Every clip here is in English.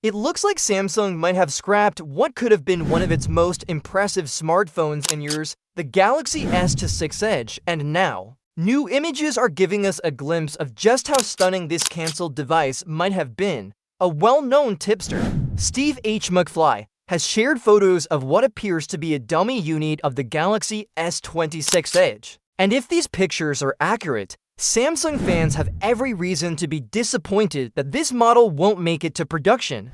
It looks like Samsung might have scrapped what could have been one of its most impressive smartphones in years, the Galaxy S26 Edge, and now, new images are giving us a glimpse of just how stunning this cancelled device might have been. A well-known tipster, Steve H. McFly, has shared photos of what appears to be a dummy unit of the Galaxy S26 Edge. And if these pictures are accurate, Samsung fans have every reason to be disappointed that this model won't make it to production.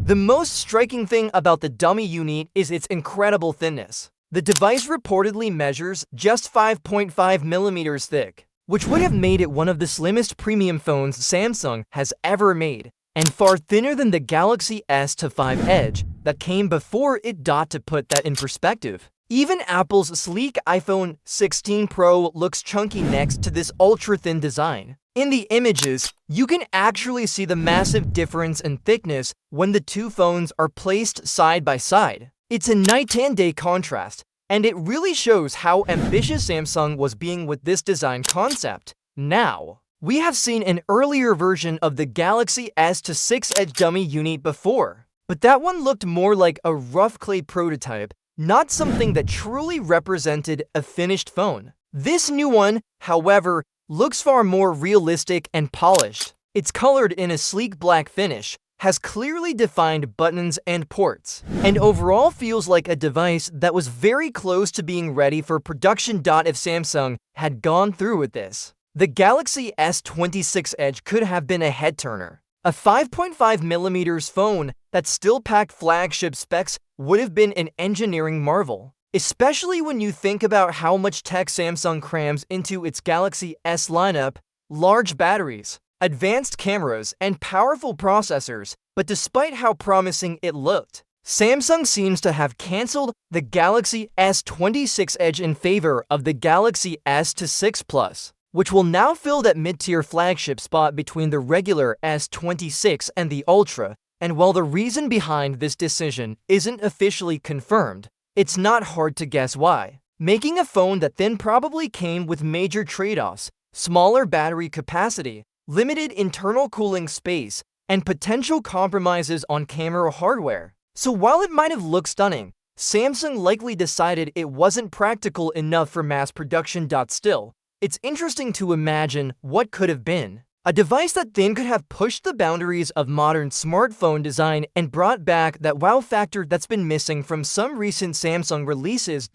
The most striking thing about the dummy unit is its incredible thinness. The device reportedly measures just 5.5 millimeters thick, which would have made it one of the slimmest premium phones Samsung has ever made, and far thinner than the Galaxy S25 Edge that came before it. To put that in perspective, even Apple's sleek iPhone 16 Pro looks chunky next to this ultra-thin design. In the images, you can actually see the massive difference in thickness when the two phones are placed side by side. It's a night and day contrast, and it really shows how ambitious Samsung was being with this design concept. Now, we have seen an earlier version of the Galaxy S26 Edge dummy unit before, but that one looked more like a rough clay prototype, not something that truly represented a finished phone. This new one, however, looks far more realistic and polished. It's colored in a sleek black finish, has clearly defined buttons and ports, and overall feels like a device that was very close to being ready for production. If Samsung had gone through with this, the Galaxy S26 Edge could have been a head-turner. A 5.5mm phone that still packed flagship specs would have been an engineering marvel, especially when you think about how much tech Samsung crams into its Galaxy S lineup: large batteries, advanced cameras, and powerful processors. But despite how promising it looked, Samsung seems to have cancelled the Galaxy S26 Edge in favor of the Galaxy S26 Plus, which will now fill that mid-tier flagship spot between the regular S26 and the Ultra. And while the reason behind this decision isn't officially confirmed, it's not hard to guess why. Making a phone that then probably came with major trade-offs: smaller battery capacity, limited internal cooling space, and potential compromises on camera hardware. So while it might have looked stunning, Samsung likely decided it wasn't practical enough for mass production. Still, it's interesting to imagine what could have been. A device that then could have pushed the boundaries of modern smartphone design and brought back that wow factor that's been missing from some recent Samsung releases.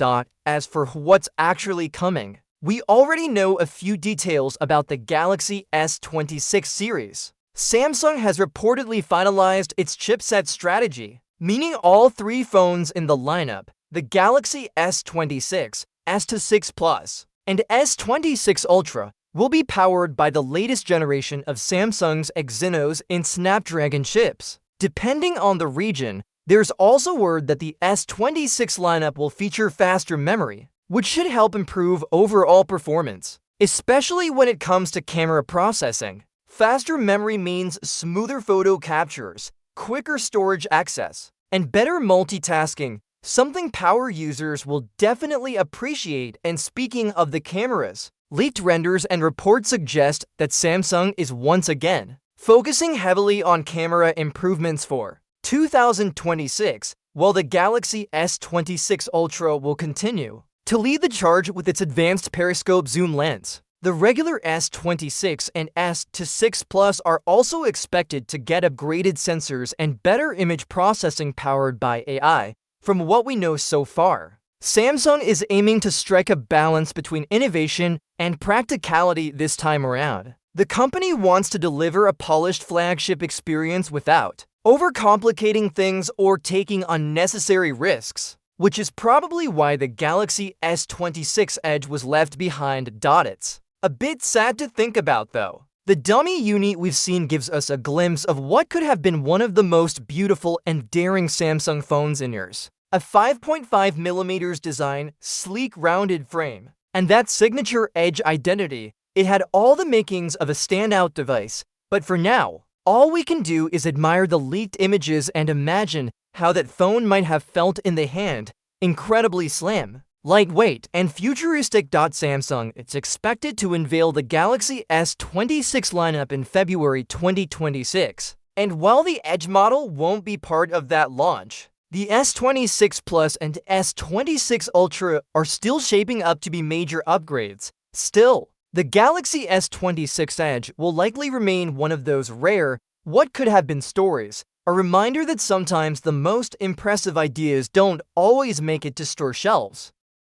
As for what's actually coming, we already know a few details about the Galaxy S26 series. Samsung has reportedly finalized its chipset strategy, meaning all three phones in the lineup, the Galaxy S26, S26 Plus, and S26 Ultra, will be powered by the latest generation of Samsung's Exynos and Snapdragon chips. Depending on the region, there's also word that the S26 lineup will feature faster memory, which should help improve overall performance, especially when it comes to camera processing. Faster memory means smoother photo captures, quicker storage access, and better multitasking, something power users will definitely appreciate. And speaking of the cameras, leaked renders and reports suggest that Samsung is once again focusing heavily on camera improvements for 2026, while the Galaxy S26 Ultra will continue to lead the charge with its advanced periscope zoom lens. The regular S26 and S26 Plus are also expected to get upgraded sensors and better image processing powered by AI. From what we know so far, Samsung is aiming to strike a balance between innovation and practicality this time around. The company wants to deliver a polished flagship experience without overcomplicating things or taking unnecessary risks, which is probably why the Galaxy S26 Edge was left behind. It's a bit sad to think about, though. The dummy unit we've seen gives us a glimpse of what could have been one of the most beautiful and daring Samsung phones in years. A 5.5mm design, sleek rounded frame, and that signature edge identity. It had all the makings of a standout device, but for now, all we can do is admire the leaked images and imagine how that phone might have felt in the hand. Incredibly slim, lightweight, and futuristic. Samsung is expected to unveil the Galaxy S26 lineup in February 2026. And while the Edge model won't be part of that launch, the S26 Plus and S26 Ultra are still shaping up to be major upgrades. Still, the Galaxy S26 Edge will likely remain one of those rare, what could have been stories, a reminder that sometimes the most impressive ideas don't always make it to store shelves.